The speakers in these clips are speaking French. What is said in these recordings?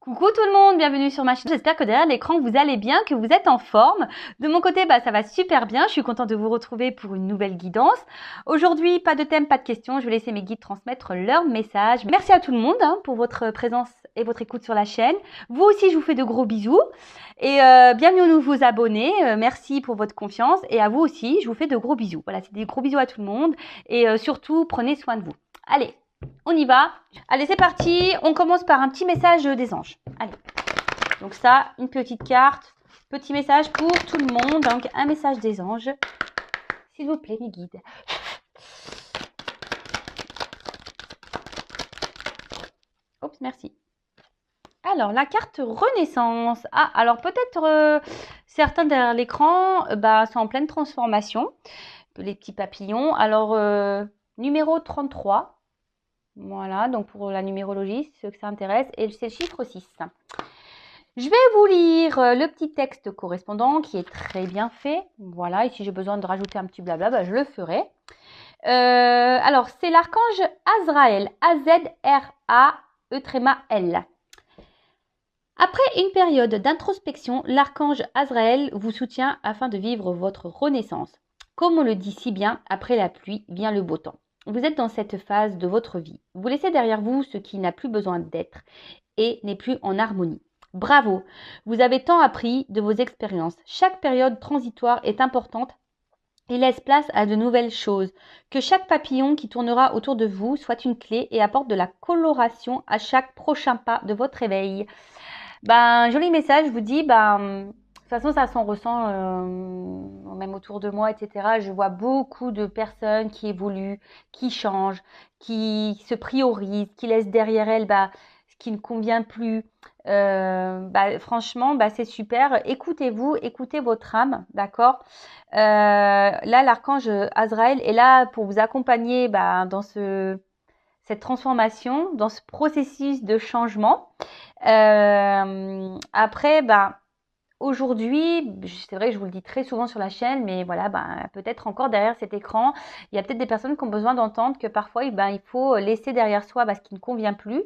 Coucou tout le monde, bienvenue sur ma chaîne. J'espère que derrière l'écran vous allez bien, que vous êtes en forme. De mon côté, ça va super bien. Je suis contente de vous retrouver pour une nouvelle guidance. Aujourd'hui, pas de thème, pas de questions. Je vais laisser mes guides transmettre leur message. Merci à tout le monde pour votre présence et votre écoute sur la chaîne. Vous aussi, je vous fais de gros bisous. Et bienvenue aux nouveaux abonnés. Merci pour votre confiance. Et à vous aussi, je vous fais de gros bisous. Voilà, c'est des gros bisous à tout le monde. Et surtout, prenez soin de vous. Allez, on y va. Allez, c'est parti. On commence par un petit message des anges. Allez. Donc ça, une petite carte. Petit message pour tout le monde. Donc, un message des anges. S'il vous plaît, mes guides. Oups, merci. Alors, la carte Renaissance. Ah, alors peut-être certains derrière l'écran sont en pleine transformation. Les petits papillons. Alors, numéro 33. Voilà, donc pour la numérologie, ceux que ça intéresse. Et c'est le chiffre 6. Je vais vous lire le petit texte correspondant qui est très bien fait. Voilà, et si j'ai besoin de rajouter un petit blabla, je le ferai. Alors, c'est l'archange Azraël. A-Z-R-A-E-L. Après une période d'introspection, l'archange Azraël vous soutient afin de vivre votre renaissance. Comme on le dit si bien, après la pluie vient le beau temps. Vous êtes dans cette phase de votre vie. Vous laissez derrière vous ce qui n'a plus besoin d'être et n'est plus en harmonie. Bravo, vous avez tant appris de vos expériences. Chaque période transitoire est importante et laisse place à de nouvelles choses. Que chaque papillon qui tournera autour de vous soit une clé et apporte de la coloration à chaque prochain pas de votre réveil. Joli message, je vous dis, de toute façon, ça s'en ressent même autour de moi, etc. Je vois beaucoup de personnes qui évoluent, qui changent, qui se priorisent, qui laissent derrière elles ce qui ne convient plus. Franchement, c'est super. Écoutez-vous, écoutez votre âme, d'accord. Là, l'archange Azraël est là pour vous accompagner dans cette transformation, dans ce processus de changement. Après, aujourd'hui, c'est vrai que je vous le dis très souvent sur la chaîne, mais voilà, peut-être encore derrière cet écran, il y a peut-être des personnes qui ont besoin d'entendre que parfois, il faut laisser derrière soi ce qui ne convient plus.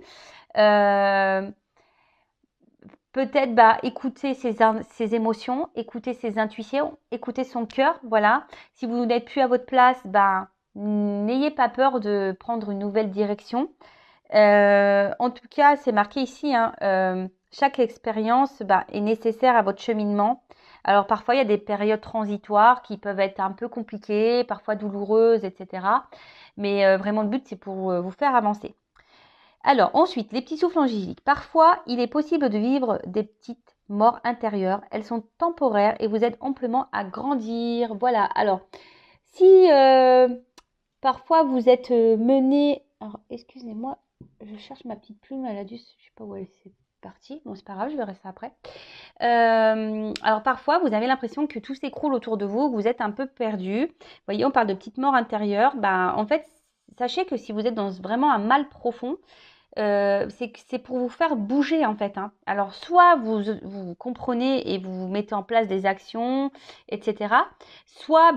Peut-être écouter ses émotions, écouter ses intuitions, écouter son cœur, voilà. Si vous n'êtes plus à votre place, n'ayez pas peur de prendre une nouvelle direction. En tout cas, c'est marqué ici, chaque expérience est nécessaire à votre cheminement. Alors parfois, il y a des périodes transitoires qui peuvent être un peu compliquées, parfois douloureuses, etc. Mais vraiment, le but, c'est pour vous faire avancer. Alors ensuite, les petits souffles angéliques. Parfois, il est possible de vivre des petites morts intérieures. Elles sont temporaires et vous aident amplement à grandir. Voilà. Alors, si parfois vous êtes mené... Alors, excusez-moi, je cherche ma petite plume. Elle a dû... Je sais pas où elle s'est partie. Bon, c'est pas grave, je verrai ça après. Alors, parfois, vous avez l'impression que tout s'écroule autour de vous, que vous êtes un peu perdu. Vous voyez, on parle de petites morts intérieures. En fait, sachez que si vous êtes dans vraiment un mal profond, c'est pour vous faire bouger en fait. Alors soit vous comprenez et vous mettez en place des actions, etc. Soit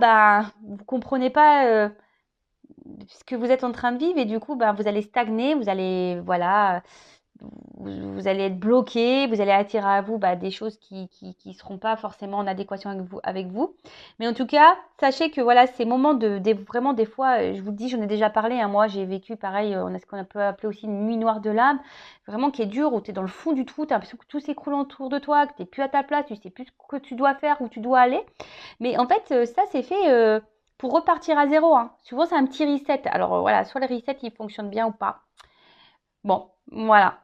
vous comprenez pas ce que vous êtes en train de vivre et du coup vous allez stagner, vous allez vous allez être bloqué, vous allez attirer à vous des choses qui seront pas forcément en adéquation avec vous. Mais en tout cas, sachez que voilà, ces moments vraiment des fois, je vous le dis, j'en ai déjà parlé, moi j'ai vécu pareil, on a ce qu'on peut appeler aussi une nuit noire de l'âme, vraiment qui est dure, où tu es dans le fond du trou, tu as l'impression que tout s'écroule autour de toi, que tu n'es plus à ta place, tu sais plus ce que tu dois faire, où tu dois aller. Mais en fait, ça c'est fait pour repartir à zéro. Souvent c'est un petit reset. Alors voilà, soit le reset il fonctionne bien ou pas. Bon, voilà.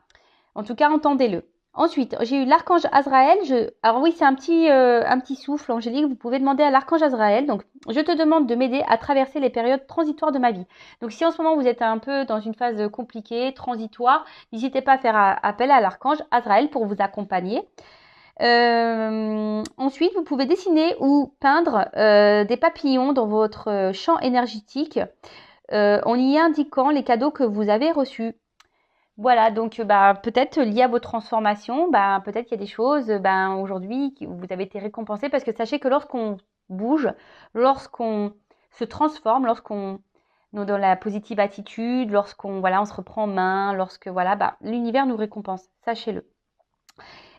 En tout cas, entendez-le. Ensuite, j'ai eu l'archange Azraël. Alors oui, c'est un petit souffle angélique. Vous pouvez demander à l'archange Azraël. Donc, je te demande de m'aider à traverser les périodes transitoires de ma vie. Donc, si en ce moment vous êtes un peu dans une phase compliquée, transitoire, n'hésitez pas à faire appel à l'archange Azraël pour vous accompagner. Ensuite, vous pouvez dessiner ou peindre des papillons dans votre champ énergétique en y indiquant les cadeaux que vous avez reçus. Voilà, donc peut-être lié à vos transformations, peut-être qu'il y a des choses aujourd'hui vous avez été récompensé parce que sachez que lorsqu'on bouge, lorsqu'on se transforme, lorsqu'on est dans la positive attitude, lorsqu'on on se reprend en main, lorsque l'univers nous récompense, sachez-le.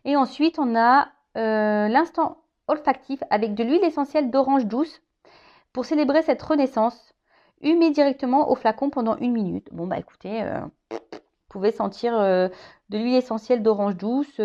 Et ensuite, on a l'instant olfactif avec de l'huile essentielle d'orange douce pour célébrer cette renaissance. Humez directement au flacon pendant 1 minute. Bon, bah écoutez, vous pouvez sentir de l'huile essentielle d'orange douce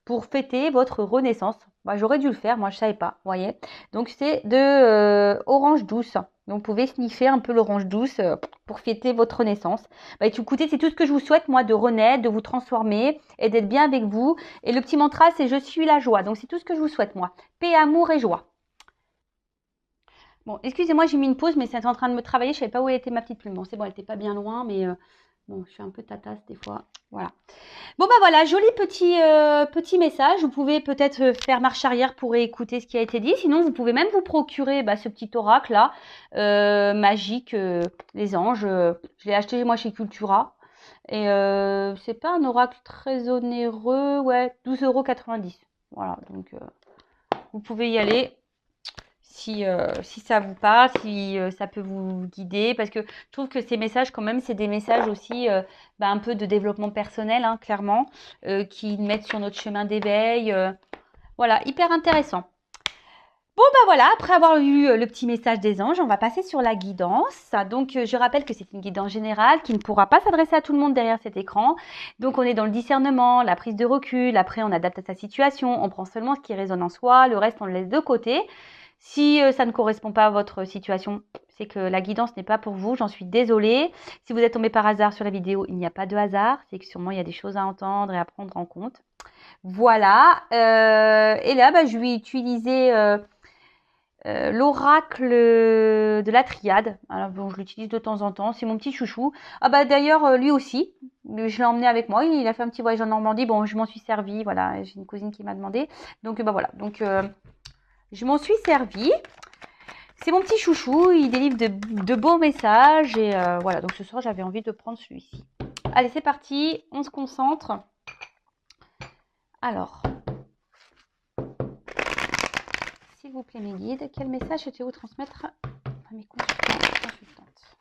pour fêter votre renaissance. Bah, j'aurais dû le faire, moi je savais pas, vous voyez. Donc c'est de orange douce. Donc vous pouvez sniffer un peu l'orange douce pour fêter votre renaissance. Bah, écoutez, c'est tout ce que je vous souhaite, moi, de renaître, de vous transformer et d'être bien avec vous. Et le petit mantra, c'est je suis la joie. Donc c'est tout ce que je vous souhaite, moi. Paix, amour et joie. Bon, excusez-moi, j'ai mis une pause, mais c'est en train de me travailler. Je savais pas où était ma petite plume. Bon, c'est bon, elle était pas bien loin, mais bon, je suis un peu tatasse des fois. Voilà. Bon, bah voilà, joli petit message. Vous pouvez peut-être faire marche arrière pour écouter ce qui a été dit. Sinon, vous pouvez même vous procurer ce petit oracle là, magique, les anges. Je l'ai acheté moi chez Cultura. Et c'est pas un oracle très onéreux. Ouais, 12,90 €. Voilà, donc vous pouvez y aller. Si ça vous parle, si ça peut vous guider, parce que je trouve que ces messages, quand même, c'est des messages aussi un peu de développement personnel, hein, clairement, qui mettent sur notre chemin d'éveil. Voilà, hyper intéressant. Bon, bah voilà, après avoir eu le petit message des anges, on va passer sur la guidance. Donc, je rappelle que c'est une guidance générale qui ne pourra pas s'adresser à tout le monde derrière cet écran. Donc, on est dans le discernement, la prise de recul. Après, on adapte à sa situation. On prend seulement ce qui résonne en soi. Le reste, on le laisse de côté. Si ça ne correspond pas à votre situation, c'est que la guidance n'est pas pour vous. J'en suis désolée. Si vous êtes tombé par hasard sur la vidéo, il n'y a pas de hasard. C'est que sûrement, il y a des choses à entendre et à prendre en compte. Voilà. Et là, je vais utiliser l'oracle de la triade. Alors bon, je l'utilise de temps en temps. C'est mon petit chouchou. Ah bah d'ailleurs, lui aussi. Je l'ai emmené avec moi. Il a fait un petit voyage en Normandie. Bon, je m'en suis servie. Voilà, j'ai une cousine qui m'a demandé. Donc bah voilà. Donc je m'en suis servie. C'est mon petit chouchou. Il délivre de beaux messages. Et voilà. Donc ce soir, j'avais envie de prendre celui-ci. Allez, c'est parti. On se concentre. Alors, s'il vous plaît, mes guides, quel message souhaitez-vous transmettre à mes consultants et consultantes?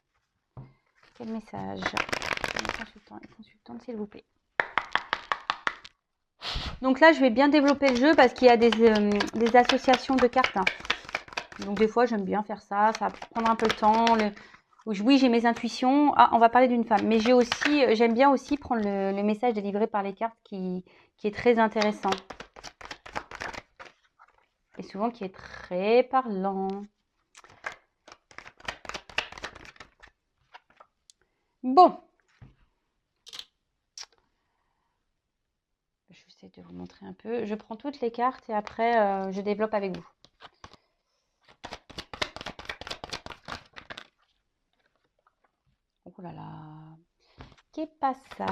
Quel message à mes consultants et consultantes, s'il vous plaît? Donc là, je vais bien développer le jeu parce qu'il y a des associations de cartes. Hein. Donc des fois, j'aime bien faire ça. Ça va prendre un peu le temps. Oui, j'ai mes intuitions. Ah, on va parler d'une femme. Mais j'aime bien aussi prendre le message délivré par les cartes qui est très intéressant. Et souvent qui est très parlant. Bon. J'essaie de vous montrer un peu. Je prends toutes les cartes et après, je développe avec vous. Oh là là. Qu'est pas ça?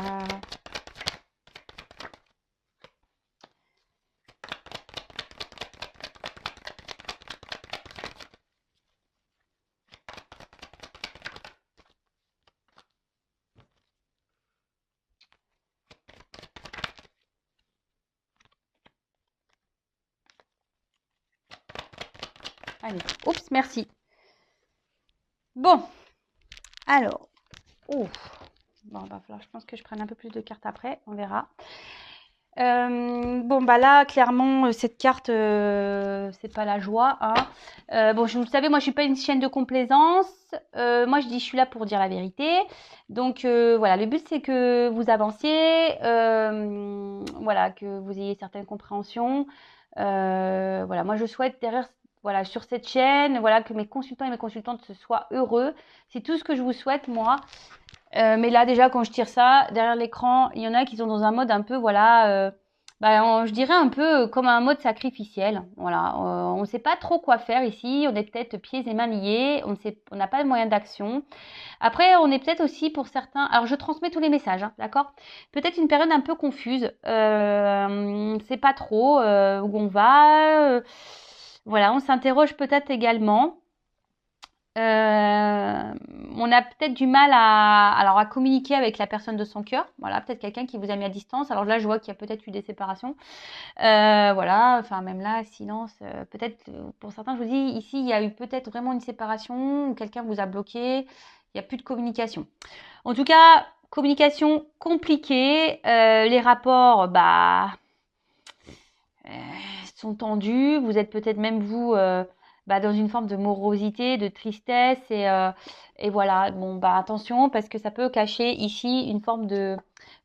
Allez, oups, merci. Bon, alors, bon, va falloir, je pense que je prenne un peu plus de cartes après, on verra. Bon, bah là, clairement, cette carte, c'est pas la joie. Hein. Bon, vous le savez, moi, je suis pas une chienne de complaisance. Moi, je dis, je suis là pour dire la vérité. Donc, voilà, le but, c'est que vous avanciez, voilà, que vous ayez certaines compréhensions. Voilà, moi, je souhaite derrière, voilà, sur cette chaîne, voilà, que mes consultants et mes consultantes soient heureux. C'est tout ce que je vous souhaite, moi. Mais là, déjà, quand je tire ça, derrière l'écran, il y en a qui sont dans un mode un peu, voilà, je dirais un peu comme un mode sacrificiel. Voilà, on ne sait pas trop quoi faire ici. On est peut-être pieds et mains liés. On n'a pas de moyen d'action. Après, on est peut-être aussi pour certains. Alors, je transmets tous les messages, hein, d'accord? Peut-être une période un peu confuse. On ne sait pas trop où on va. Voilà, on s'interroge peut-être également. On a peut-être du mal à communiquer avec la personne de son cœur. Voilà, peut-être quelqu'un qui vous a mis à distance. Alors là, je vois qu'il y a peut-être eu des séparations. Voilà, enfin même là, silence. Peut-être pour certains, je vous dis, ici, il y a eu peut-être vraiment une séparation ou quelqu'un vous a bloqué. Il n'y a plus de communication. En tout cas, communication compliquée. Les rapports, sont tendues. Vous êtes peut-être même vous dans une forme de morosité, de tristesse et voilà. Bon, attention parce que ça peut cacher ici une forme de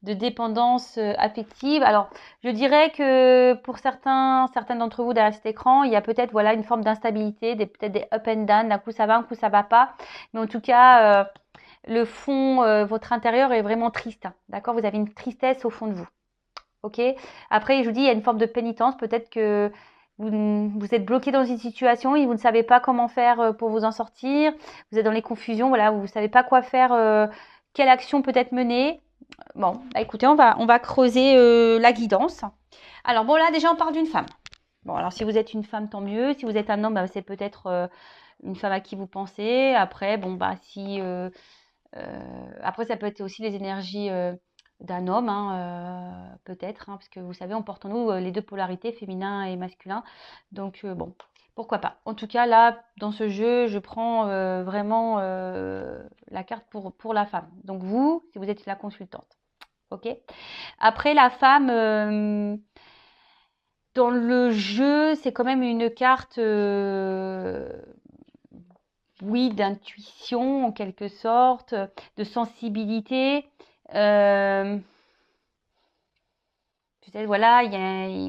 dépendance affective. Alors, je dirais que pour certains d'entre vous derrière cet écran, il y a peut-être voilà une forme d'instabilité, peut-être des up and down. D'un coup ça va, un coup ça va pas. Mais en tout cas, le fond, votre intérieur est vraiment triste. Hein, d'accord? Vous avez une tristesse au fond de vous. Ok. Après, je vous dis, il y a une forme de pénitence. Peut-être que vous êtes bloqué dans une situation et vous ne savez pas comment faire pour vous en sortir. Vous êtes dans les confusions, voilà, vous ne savez pas quoi faire, quelle action peut-être mener. Bon, écoutez, on va creuser la guidance. Alors bon, là déjà, on parle d'une femme. Bon, alors si vous êtes une femme, tant mieux. Si vous êtes un homme, c'est peut-être une femme à qui vous pensez. Après, bon, si après, ça peut être aussi les énergies d'un homme, hein, peut-être, hein, parce que vous savez, on porte en nous les deux polarités, féminin et masculin. Donc, bon, pourquoi pas. En tout cas, là, dans ce jeu, je prends vraiment la carte pour la femme. Donc, vous, si vous êtes la consultante. OK? Après, la femme, dans le jeu, c'est quand même une carte oui, d'intuition en quelque sorte, de sensibilité. Euh, Peut-être voilà,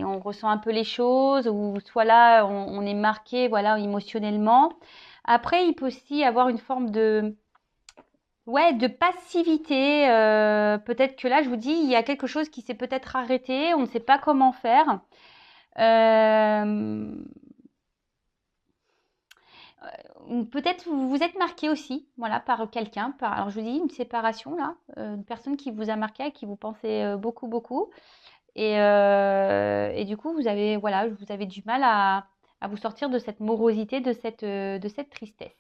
on ressent un peu les choses, ou soit là, on est marqué voilà, émotionnellement. Après, il peut aussi avoir une forme ouais, de passivité. Peut-être que là, je vous dis, il y a quelque chose qui s'est peut-être arrêté, on ne sait pas comment faire. Euh, Peut-être vous vous êtes marqué aussi, voilà, par quelqu'un. Alors je vous dis une séparation là, une personne qui vous a marqué, à qui vous pensez beaucoup, beaucoup, et du coup vous avez, voilà, vous avez du mal à vous sortir de cette morosité, de cette tristesse.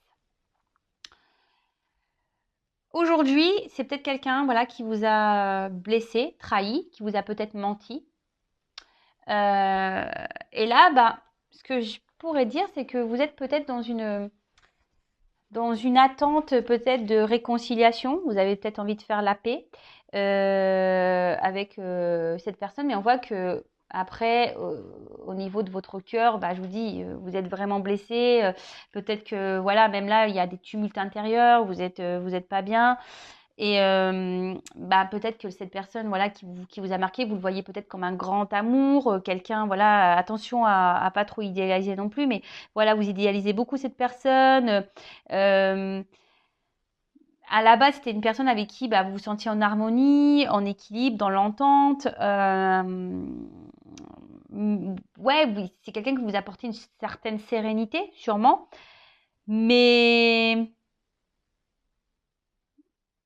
Aujourd'hui, c'est peut-être quelqu'un, voilà, qui vous a blessé, trahi, qui vous a peut-être menti. Euh, et là, ce que je pourrais dire, c'est que vous êtes peut-être dans une attente peut-être de réconciliation. Vous avez peut-être envie de faire la paix avec cette personne, mais on voit que après, au niveau de votre cœur, je vous dis, vous êtes vraiment blessé. Peut-être que voilà, même là, il y a des tumultes intérieurs. Vous êtes pas bien. Et peut-être que cette personne voilà, qui vous a marqué, vous le voyez peut-être comme un grand amour, quelqu'un, voilà, attention à pas trop idéaliser non plus, mais voilà, vous idéalisez beaucoup cette personne. Euh, à la base, c'était une personne avec qui vous vous sentiez en harmonie, en équilibre, dans l'entente. Ouais, oui, c'est quelqu'un qui vous apporte une certaine sérénité, sûrement. Mais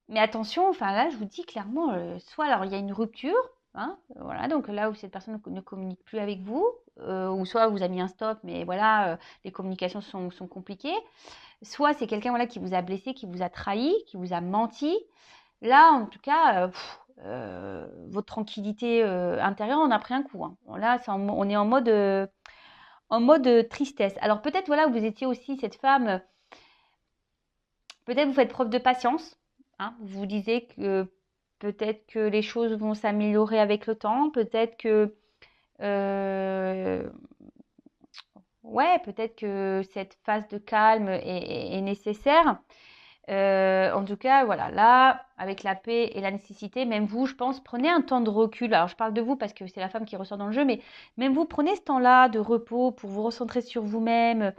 Mais attention, enfin là, je vous dis clairement, soit alors il y a une rupture, hein, voilà, donc là où cette personne ne communique plus avec vous, ou soit vous a mis un stop, mais voilà, les communications sont compliquées. Soit c'est quelqu'un voilà, qui vous a blessé, qui vous a trahi, qui vous a menti. Là, en tout cas, votre tranquillité intérieure en a pris un coup. Hein. Là, on est en mode tristesse. Alors peut-être voilà, vous étiez aussi cette femme. Peut-être vous faites preuve de patience. Hein. Vous vous disiez que peut-être que les choses vont s'améliorer avec le temps. Peut-être que euh, ouais, peut-être que cette phase de calme est nécessaire. En tout cas, voilà, là, avec la paix et la nécessité, même vous, je pense, prenez un temps de recul. Alors, je parle de vous parce que c'est la femme qui ressort dans le jeu, mais même vous, prenez ce temps-là de repos pour vous recentrer sur vous-même,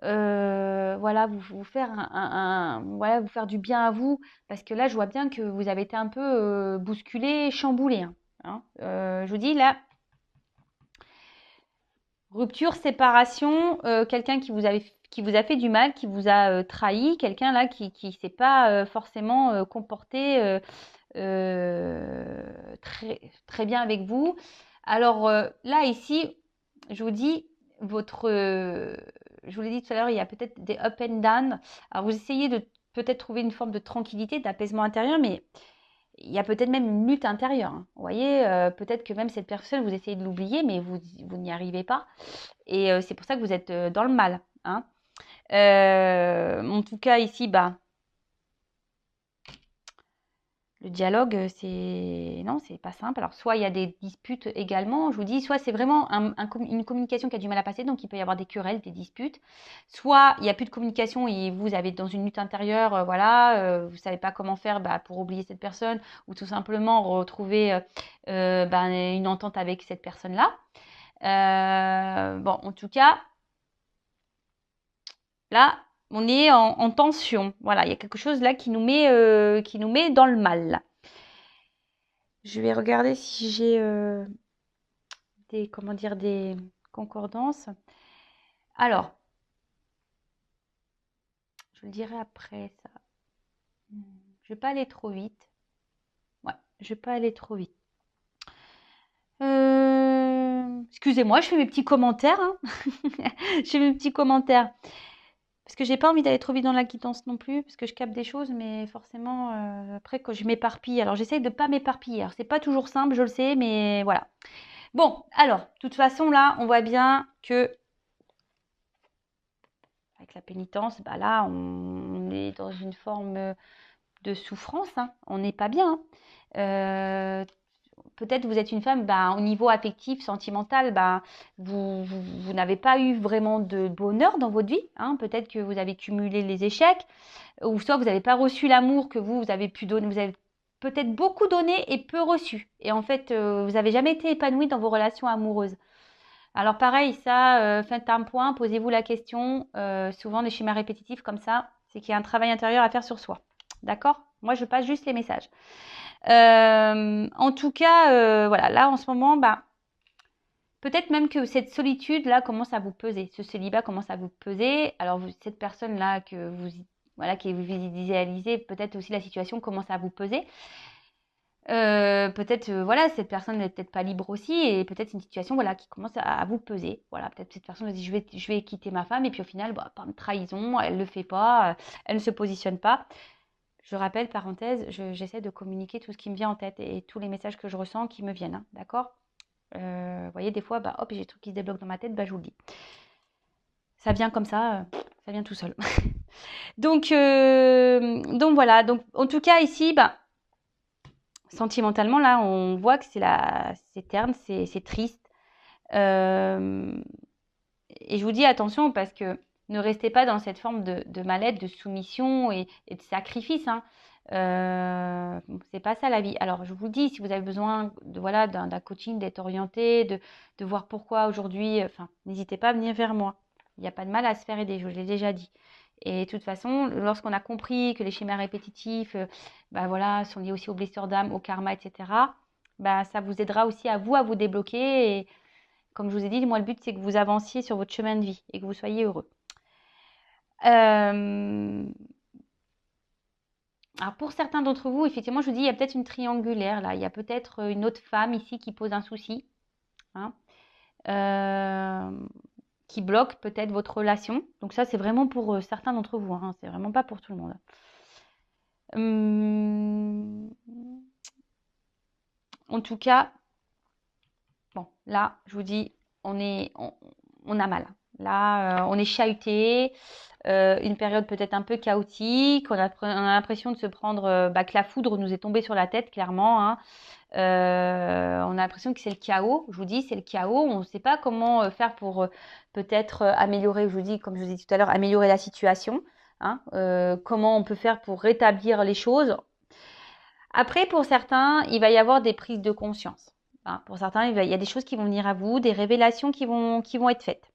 voilà, vous faire voilà, vous faire du bien à vous, parce que là, je vois bien que vous avez été un peu bousculé, chamboulé. Hein. Je vous dis là, rupture, séparation, quelqu'un qui vous a fait du mal, qui vous a trahi, quelqu'un là qui s'est pas forcément comporté très, très bien avec vous. Alors là, ici, je vous dis, je vous l'ai dit tout à l'heure, il y a peut-être des up and down. Alors vous essayez de peut-être trouver une forme de tranquillité, d'apaisement intérieur, mais il y a peut-être même une lutte intérieure. Hein. Vous voyez, peut-être que même cette personne, vous essayez de l'oublier, mais vous n'y arrivez pas. Et c'est pour ça que vous êtes dans le mal. Hein. En tout cas, ici, Le dialogue, c'est non, c'est pas simple. Alors, soit il y a des disputes également, je vous dis, soit c'est vraiment une communication qui a du mal à passer, donc il peut y avoir des querelles, des disputes. Soit il n'y a plus de communication et vous avez dans une lutte intérieure, voilà, vous savez pas comment faire pour oublier cette personne ou tout simplement retrouver une entente avec cette personne-là. Bon, en tout cas, là, on est en tension. Voilà, il y a quelque chose là qui nous met dans le mal. Je vais regarder si j'ai des concordances. Alors, je le dirai après ça. Je vais pas aller trop vite. Ouais, je vais pas aller trop vite. Excusez-moi, je fais mes petits commentaires. Hein. Je fais mes petits commentaires. Parce que j'ai pas envie d'aller trop vite dans la quittance non plus, parce que je capte des choses, mais forcément, après, quand je m'éparpille, alors j'essaye de ne pas m'éparpiller. Alors, c'est pas toujours simple, je le sais, mais voilà. Bon, alors, de toute façon, là, on voit bien que, avec la pénitence, là, on est dans une forme de souffrance, hein. On n'est pas bien. Hein. Peut-être vous êtes une femme, au niveau affectif, sentimental, vous n'avez pas eu vraiment de bonheur dans votre vie. Hein. Peut-être que vous avez cumulé les échecs, ou soit vous n'avez pas reçu l'amour que vous avez pu donner. Vous avez peut-être beaucoup donné et peu reçu. Et en fait, vous n'avez jamais été épanoui dans vos relations amoureuses. Alors pareil, ça, faites un point, posez-vous la question. Souvent, des schémas répétitifs comme ça, c'est qu'il y a un travail intérieur à faire sur soi. D'accord? Moi, je passe juste les messages. En tout cas, voilà, là en ce moment, peut-être même que cette solitude-là commence à vous peser. Ce célibat commence à vous peser. Alors, cette personne-là que vous idéalisez, peut-être aussi la situation commence à vous peser. Peut-être, voilà, cette personne n'est peut-être pas libre aussi et peut-être une situation, voilà, qui commence à vous peser. Voilà, peut-être cette personne se dit, je vais quitter ma femme et puis au final, par trahison, elle le fait pas, elle ne se positionne pas. Je rappelle, parenthèse, j'essaie de communiquer tout ce qui me vient en tête et tous les messages que je ressens qui me viennent, hein, d'accord? Vous voyez, des fois, hop, j'ai des trucs qui se débloquent dans ma tête, je vous le dis. Ça vient comme ça vient tout seul. Donc voilà, donc en tout cas ici, sentimentalement, là, on voit que c'est terne, c'est triste. Et je vous dis attention parce que ne restez pas dans cette forme de mal-être, de soumission et de sacrifice. Hein. C'est pas ça la vie. Alors je vous dis, si vous avez besoin d'un coaching, d'être orienté, de voir pourquoi aujourd'hui, n'hésitez pas à venir vers moi. Il n'y a pas de mal à se faire aider, je vous l'ai déjà dit. Et de toute façon, lorsqu'on a compris que les schémas répétitifs, sont liés aussi aux blessures d'âme, au karma, etc., ça vous aidera aussi à vous débloquer. Et comme je vous ai dit, moi, le but, c'est que vous avanciez sur votre chemin de vie et que vous soyez heureux. Alors, pour certains d'entre vous, effectivement, je vous dis, il y a peut-être une triangulaire, là. Il y a peut-être une autre femme ici qui pose un souci. Hein. Qui bloque peut-être votre relation. Donc ça, c'est vraiment pour certains d'entre vous. Hein. C'est vraiment pas pour tout le monde. En tout cas, bon, là, je vous dis, on a mal. Là, on est chahuté. Une période peut-être un peu chaotique. On a l'impression de se prendre que la foudre nous est tombée sur la tête, clairement. Hein. On a l'impression que c'est le chaos. Je vous dis, c'est le chaos. On ne sait pas comment faire pour peut-être améliorer, je vous dis, comme je vous ai dit tout à l'heure, améliorer la situation. Hein. Comment on peut faire pour rétablir les choses. Après, pour certains, il va y avoir des prises de conscience. Hein. Pour certains, il y a des choses qui vont venir à vous, des révélations qui vont être faites.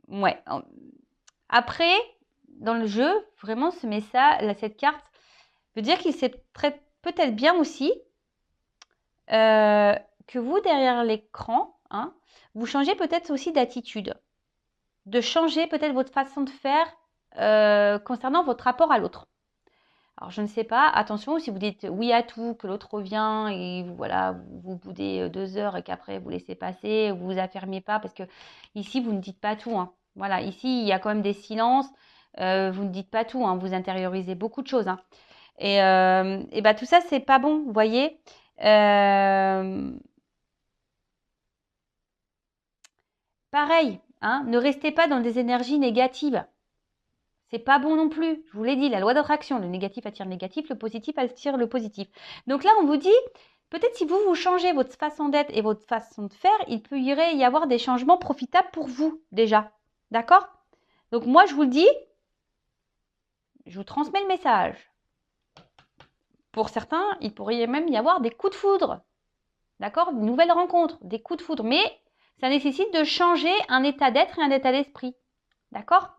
Ouais. Après, dans le jeu, vraiment, cette carte veut dire qu'il sait peut-être bien aussi que vous, derrière l'écran, hein, vous changez peut-être aussi d'attitude. De changer peut-être votre façon de faire concernant votre rapport à l'autre. Alors, je ne sais pas, attention, si vous dites oui à tout, que l'autre revient et vous boudez 2 heures et qu'après vous laissez passer, vous vous affirmez pas, parce que ici, vous ne dites pas tout. Hein. Voilà, ici, il y a quand même des silences, vous ne dites pas tout, hein, vous intériorisez beaucoup de choses. Hein. Et tout ça, c'est pas bon, vous voyez. Pareil, Hein. Ne restez pas dans des énergies négatives. C'est pas bon non plus. Je vous l'ai dit, la loi d'attraction, le négatif attire le négatif, le positif attire le positif. Donc là, on vous dit, peut-être si vous changez votre façon d'être et votre façon de faire, il peut y avoir des changements profitables pour vous déjà. D'accord? Donc moi, je vous le dis, je vous transmets le message. Pour certains, il pourrait même y avoir des coups de foudre. D'accord? De nouvelles rencontres, des coups de foudre. Mais ça nécessite de changer un état d'être et un état d'esprit. D'accord?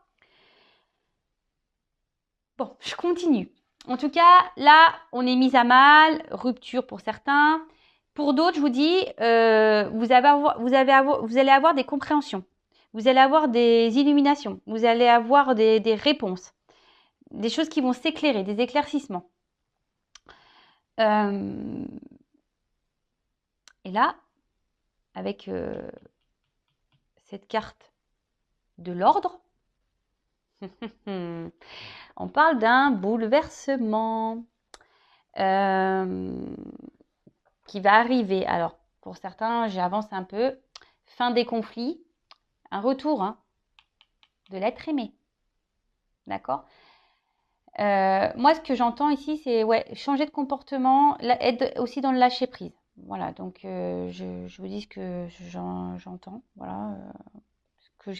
Bon, je continue. En tout cas, là, on est mis à mal, rupture pour certains. Pour d'autres, je vous dis, vous allez avoir des compréhensions. Vous allez avoir des illuminations. Vous allez avoir des réponses. Des choses qui vont s'éclairer, des éclaircissements. Et là, avec cette carte de l'ordre, on parle d'un bouleversement qui va arriver. Alors, pour certains, j'avance un peu. Fin des conflits, un retour de l'être aimé. D'accord? Moi, ce que j'entends ici, c'est changer de comportement, être aussi dans le lâcher prise. Voilà, donc je vous dis ce que j'entends, voilà, ce que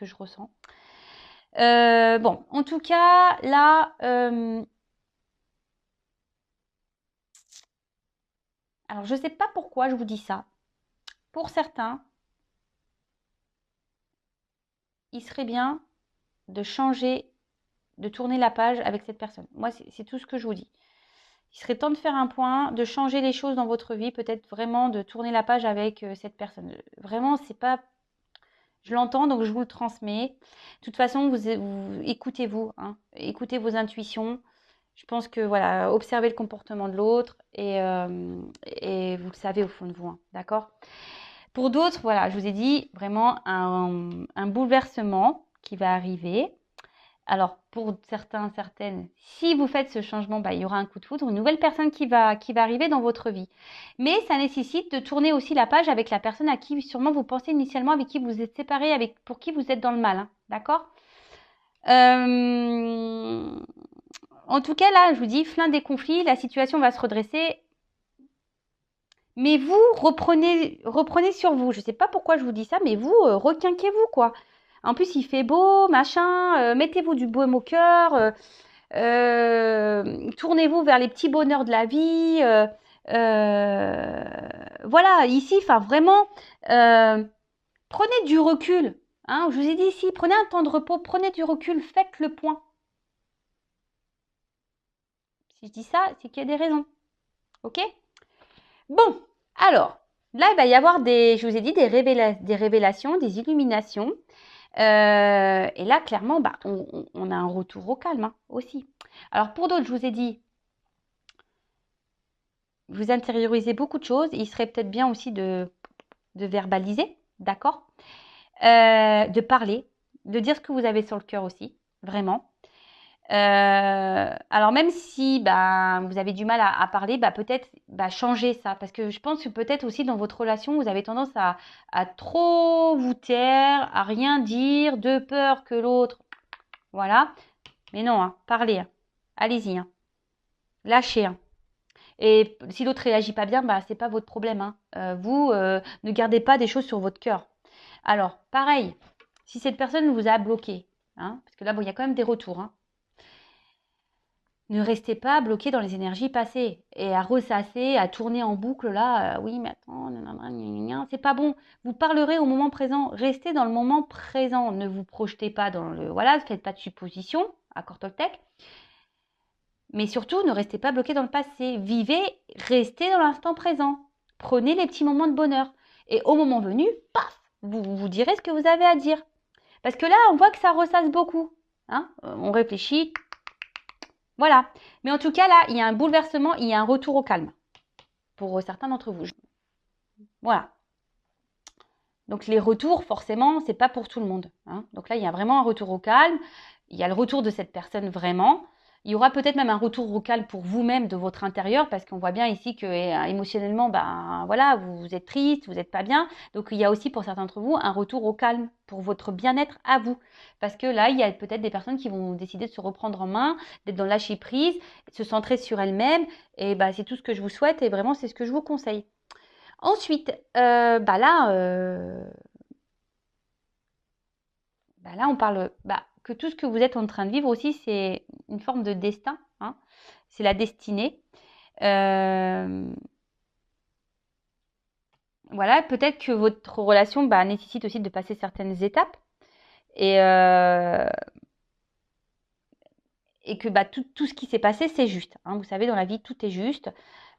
je ressens. Bon, en tout cas, là, alors je ne sais pas pourquoi je vous dis ça. Pour certains, il serait bien de changer, de tourner la page avec cette personne. Moi, c'est tout ce que je vous dis. Il serait temps de faire un point, de changer les choses dans votre vie, peut-être vraiment de tourner la page avec cette personne. Vraiment, c'est pas... Je l'entends, donc je vous le transmets. De toute façon, vous écoutez-vous, écoutez vos intuitions. Je pense que, voilà, observez le comportement de l'autre et vous le savez au fond de vous, d'accord? Pour d'autres, voilà, je vous ai dit vraiment un bouleversement qui va arriver. Alors, pour certains, certaines, si vous faites ce changement, il y aura un coup de foudre, une nouvelle personne qui va arriver dans votre vie. Mais ça nécessite de tourner aussi la page avec la personne à qui sûrement vous pensez initialement, avec qui vous êtes séparés, pour qui vous êtes dans le mal. D'accord? En tout cas, là, je vous dis, fin des conflits, la situation va se redresser. Mais vous, reprenez sur vous. Je ne sais pas pourquoi je vous dis ça, mais vous, requinquez-vous, quoi. En plus, il fait beau, machin, mettez-vous du baume au cœur, tournez-vous vers les petits bonheurs de la vie. Voilà, ici, enfin vraiment, prenez du recul. Je vous ai dit ici, prenez un temps de repos, prenez du recul, faites le point. Si je dis ça, c'est qu'il y a des raisons. Ok? Bon, alors, là, il va y avoir je vous ai dit, des révélations, des illuminations. Et là, clairement, on a un retour au calme aussi. Alors, pour d'autres, je vous ai dit, vous intériorisez beaucoup de choses. Il serait peut-être bien aussi de verbaliser, d'accord? De parler, de dire ce que vous avez sur le cœur aussi, vraiment. Alors même si vous avez du mal à parler, peut-être changer ça. Parce que je pense que peut-être aussi dans votre relation, vous avez tendance à trop vous taire, à rien dire, de peur que l'autre... Voilà. Mais non, parlez. Allez-y. Lâchez. Et si l'autre réagit pas bien, c'est pas votre problème. Vous, ne gardez pas des choses sur votre cœur. Alors, pareil, si cette personne vous a bloqué, parce que là, il y a quand même des retours, ne restez pas bloqué dans les énergies passées et à ressasser, à tourner en boucle là. Oui, mais attends, c'est pas bon. Vous parlerez au moment présent. Restez dans le moment présent. Ne vous projetez pas dans le... Voilà, ne faites pas de suppositions, accord Toltec. Mais surtout, ne restez pas bloqué dans le passé. Vivez, restez dans l'instant présent. Prenez les petits moments de bonheur. Et au moment venu, paf, vous direz ce que vous avez à dire. Parce que là, on voit que ça ressasse beaucoup. On réfléchit. Voilà. Mais en tout cas, là, il y a un bouleversement, il y a un retour au calme. Pour certains d'entre vous. Voilà. Donc les retours, forcément, c'est pas pour tout le monde. Donc là, il y a vraiment un retour au calme. Il y a le retour de cette personne vraiment. Il y aura peut-être même un retour au calme pour vous-même de votre intérieur, parce qu'on voit bien ici que émotionnellement, ben voilà, vous êtes triste, vous n'êtes pas bien. Donc il y a aussi pour certains d'entre vous un retour au calme pour votre bien-être à vous. Parce que là, il y a peut-être des personnes qui vont décider de se reprendre en main, d'être dans le lâcher prise, de se centrer sur elles-mêmes. Et bah, c'est tout ce que je vous souhaite et vraiment c'est ce que je vous conseille. Ensuite, là, on parle que tout ce que vous êtes en train de vivre aussi, c'est une forme de destin. Hein. C'est la destinée. Voilà, peut-être que votre relation nécessite aussi de passer certaines étapes et, et que tout ce qui s'est passé, c'est juste. Hein. Vous savez, dans la vie, tout est juste.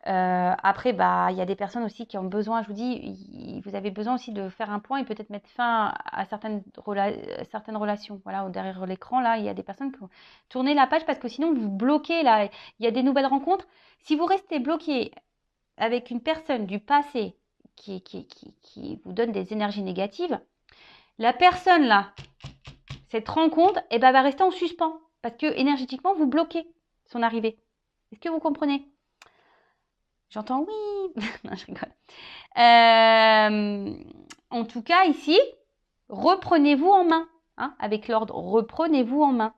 Après, il y a des personnes aussi qui ont besoin, je vous dis, vous avez besoin aussi de faire un point et peut-être mettre fin à certaines relations. Voilà, derrière l'écran, là, il y a des personnes qui ont tourné la page parce que sinon, vous bloquez, là, il y a des nouvelles rencontres. Si vous restez bloqué avec une personne du passé qui vous donne des énergies négatives, la personne, là, cette rencontre, va rester en suspens parce que énergétiquement, vous bloquez son arrivée. Est-ce que vous comprenez ? J'entends oui. Non, je rigole. En tout cas, ici, reprenez-vous en main. Hein, avec l'ordre, reprenez-vous en main.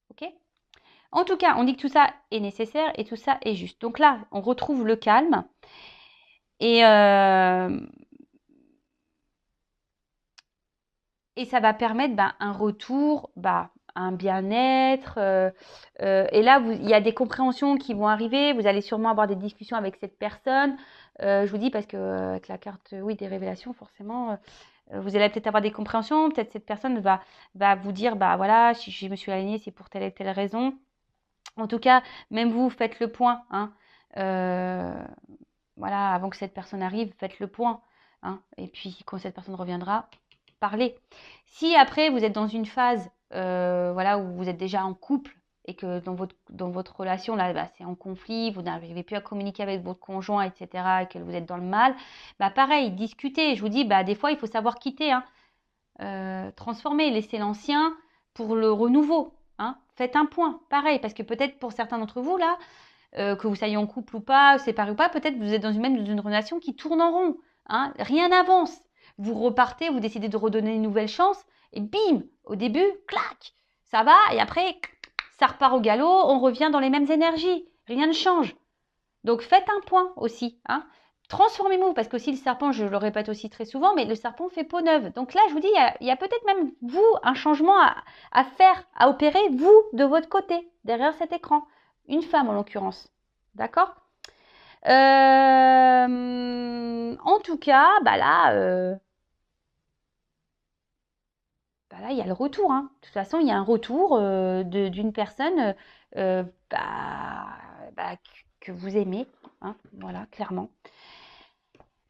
Ok ? En tout cas, on dit que tout ça est nécessaire et tout ça est juste. Donc là, on retrouve le calme. Et ça va permettre un retour, un bien-être. Et là, il y a des compréhensions qui vont arriver. Vous allez sûrement avoir des discussions avec cette personne. Je vous dis parce que avec la carte des révélations, forcément, vous allez peut-être avoir des compréhensions. Peut-être cette personne va vous dire, voilà, si je me suis alignée, c'est pour telle et telle raison. En tout cas, même vous, faites le point. Hein. Voilà, avant que cette personne arrive, faites le point. Hein. Et puis, quand cette personne reviendra, parlez. Si après, vous êtes dans une phase où vous êtes déjà en couple et que dans votre relation, là, c'est en conflit, vous n'arrivez plus à communiquer avec votre conjoint, etc., et que vous êtes dans le mal, pareil, discutez. Je vous dis, des fois, il faut savoir quitter, hein. Transformer, laisser l'ancien pour le renouveau. Hein. Faites un point, pareil, parce que peut-être pour certains d'entre vous, là, que vous soyez en couple ou pas, séparé ou pas, peut-être vous êtes dans une relation qui tourne en rond. Hein. Rien n'avance. Vous repartez, vous décidez de redonner une nouvelle chance, et bim, au début, clac, ça va, et après, ça repart au galop, on revient dans les mêmes énergies. Rien ne change. Donc faites un point aussi. Hein. Transformez-vous, parce qu'aussi le serpent, je le répète aussi très souvent, mais le serpent fait peau neuve. Donc là, je vous dis, il y a peut-être même vous, un changement à faire, à opérer, vous, de votre côté, derrière cet écran. Une femme en l'occurrence. D'accord ? En tout cas, là, il y a le retour. Hein. De toute façon, il y a un retour d'une personne que vous aimez. Hein, voilà, clairement.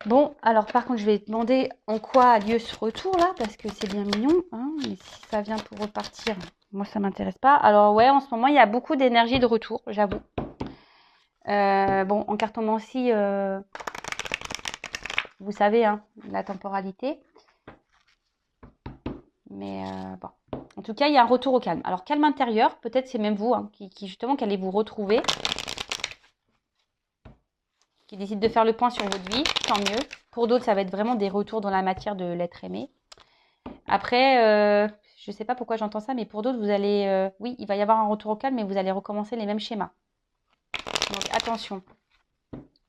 Bon, alors par contre, je vais demander en quoi a lieu ce retour-là, parce que c'est bien mignon. Hein, mais si ça vient pour repartir, moi, ça ne m'intéresse pas. Alors ouais, en ce moment, il y a beaucoup d'énergie de retour, j'avoue. En cartomancie, vous savez, hein, la temporalité. Mais bon. En tout cas, il y a un retour au calme. Alors, calme intérieur, peut-être c'est même vous hein, qui justement qui allez vous retrouver. Qui décide de faire le point sur votre vie, tant mieux. Pour d'autres, ça va être vraiment des retours dans la matière de l'être aimé. Après, je ne sais pas pourquoi j'entends ça, mais pour d'autres, vous allez... oui, il va y avoir un retour au calme, mais vous allez recommencer les mêmes schémas. Donc, attention.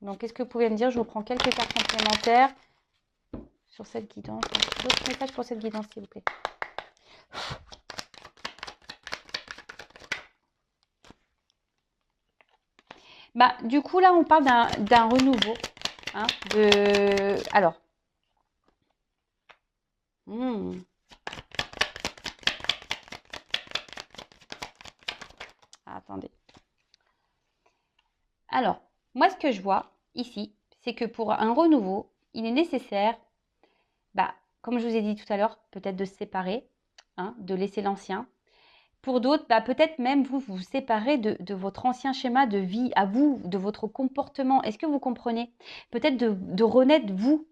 Donc, qu'est-ce que vous pouvez me dire? Je vous prends quelques cartes complémentaires sur cette guidance. D'autres messages pour cette guidance, s'il vous plaît. Du coup, là, on parle d'un renouveau. Hein, alors. Attendez. Alors, moi, ce que je vois ici, c'est que pour un renouveau, il est nécessaire, comme je vous ai dit tout à l'heure, peut-être de se séparer, hein, de laisser l'ancien. Pour d'autres, peut-être même vous séparer de votre ancien schéma de vie à vous, de votre comportement. Est-ce que vous comprenez? Peut-être de renaître vous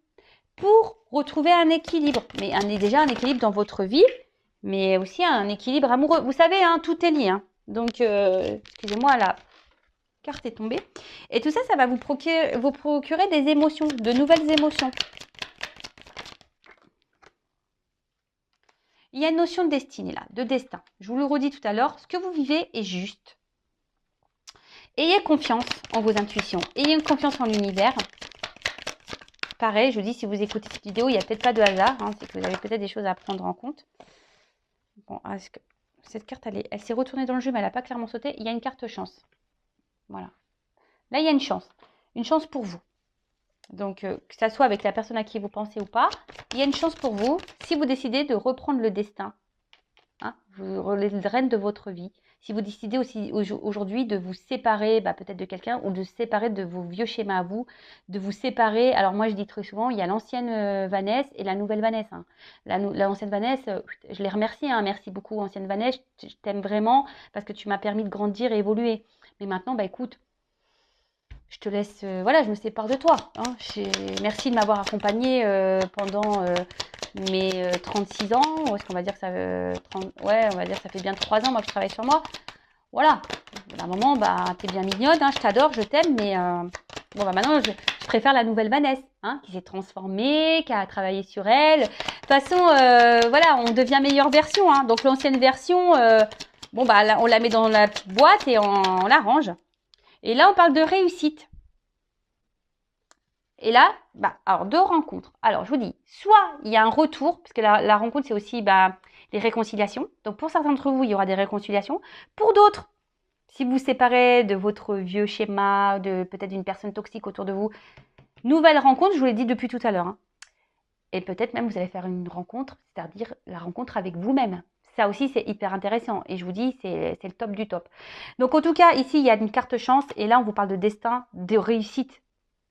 pour retrouver un équilibre. Mais déjà un équilibre dans votre vie mais aussi un équilibre amoureux. Vous savez, hein, tout est lié. Hein. Donc, excusez-moi, la carte est tombée. Et tout ça, ça va vous procurer des émotions, de nouvelles émotions. Il y a une notion de destinée là, de destin. Je vous le redis tout à l'heure, ce que vous vivez est juste. Ayez confiance en vos intuitions, ayez une confiance en l'univers. Pareil, je vous dis, si vous écoutez cette vidéo, il n'y a peut-être pas de hasard, hein, c'est que vous avez peut-être des choses à prendre en compte. Bon, est-ce que cette carte, elle s'est retournée dans le jeu, mais elle n'a pas clairement sauté. Il y a une carte chance. Voilà. Là, il y a une chance pour vous. Donc, que ça soit avec la personne à qui vous pensez ou pas, il y a une chance pour vous si vous décidez de reprendre le destin, hein, les rênes de votre vie. Si vous décidez aussi aujourd'hui de vous séparer peut-être de quelqu'un ou de se séparer de vos vieux schémas à vous, de vous séparer. Alors moi, je dis très souvent, il y a l'ancienne Vanessa et la nouvelle Vanessa. Hein. L'ancienne Vanessa, je les remercie. Hein, merci beaucoup, ancienne Vanessa. Je t'aime vraiment parce que tu m'as permis de grandir et évoluer. Mais maintenant, écoute, je te laisse, voilà, je me sépare de toi. Hein. Merci de m'avoir accompagnée pendant mes 36 ans. Est-ce qu'on va dire que ça, ouais, on va dire que ça fait bien 3 ans moi que je travaille sur moi. Voilà. À un moment, t'es bien mignonne, hein, je t'adore, je t'aime, mais bon, maintenant, je préfère la nouvelle Vanessa, hein, qui s'est transformée, qui a travaillé sur elle. De toute façon, voilà, on devient meilleure version. Hein. Donc l'ancienne version, bon, on la met dans la boîte et on la range. Et là, on parle de réussite. Et là, alors deux rencontres. Alors, je vous dis, soit il y a un retour, parce que la rencontre, c'est aussi les réconciliations. Donc, pour certains d'entre vous, il y aura des réconciliations. Pour d'autres, si vous vous séparez de votre vieux schéma, de peut-être d'une personne toxique autour de vous, nouvelle rencontre, je vous l'ai dit depuis tout à l'heure. Hein. Et peut-être même, vous allez faire une rencontre, c'est-à-dire la rencontre avec vous-même. Ça aussi, c'est hyper intéressant. Et je vous dis, c'est le top du top. Donc, en tout cas, ici, il y a une carte chance. Et là, on vous parle de destin, de réussite.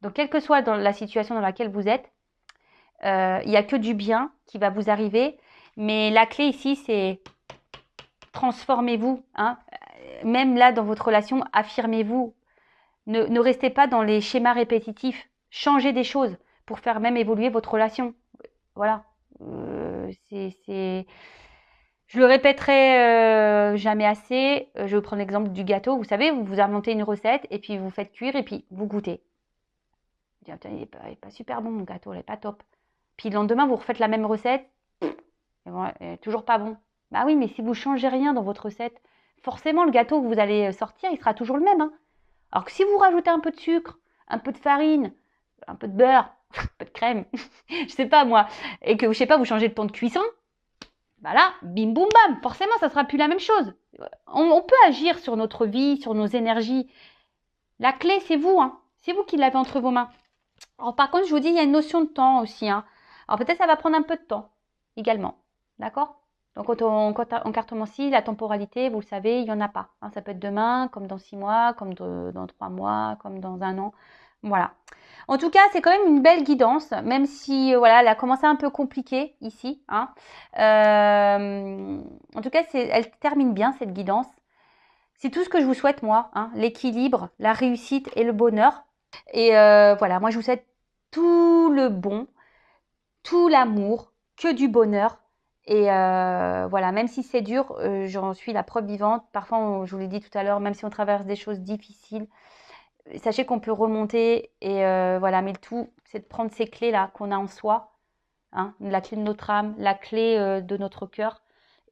Donc, quelle que soit dans la situation dans laquelle vous êtes, il n'y a que du bien qui va vous arriver. Mais la clé ici, c'est transformez-vous. Hein. Même là, dans votre relation, affirmez-vous. Ne restez pas dans les schémas répétitifs. Changez des choses pour faire même évoluer votre relation. Voilà. Je le répéterai jamais assez. Je vais prendre l'exemple du gâteau. Vous savez, vous inventez une recette et puis vous faites cuire et puis vous goûtez. Vous dites, il n'est pas super bon mon gâteau, il n'est pas top. Puis le lendemain, vous refaites la même recette. Et toujours pas bon. Bah oui, mais si vous changez rien dans votre recette, forcément le gâteau que vous allez sortir, il sera toujours le même. Hein. Alors que si vous rajoutez un peu de sucre, un peu de farine, un peu de beurre, un peu de crème, je sais pas moi, et que je sais pas, vous changez le temps de cuisson, là, bim boum bam, forcément ça sera plus la même chose. On peut agir sur notre vie, sur nos énergies. La clé, c'est vous, hein. C'est vous qui l'avez entre vos mains. Alors par contre, je vous dis, il y a une notion de temps aussi. Hein. Alors peut-être ça va prendre un peu de temps également. D'accord? Donc en cartomancie, la temporalité, vous le savez, il n'y en a pas. Hein. Ça peut être demain, comme dans 6 mois, comme dans 3 mois, comme dans 1 an. Voilà. En tout cas, c'est quand même une belle guidance, même si voilà, elle a commencé un peu compliquée ici. Hein. En tout cas, elle termine bien cette guidance. C'est tout ce que je vous souhaite, moi. Hein. L'équilibre, la réussite et le bonheur. Et voilà, moi je vous souhaite tout le bon, tout l'amour, que du bonheur. Et voilà, même si c'est dur, j'en suis la preuve vivante. Parfois, je vous l'ai dit tout à l'heure, même si on traverse des choses difficiles, sachez qu'on peut remonter. Et voilà, mais le tout, c'est de prendre ces clés-là qu'on a en soi. Hein, la clé de notre âme, la clé de notre cœur.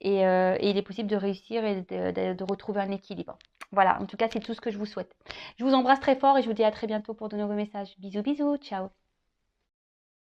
Et il est possible de réussir et de retrouver un équilibre. Voilà, en tout cas, c'est tout ce que je vous souhaite. Je vous embrasse très fort et je vous dis à très bientôt pour de nouveaux messages. Bisous, bisous, ciao.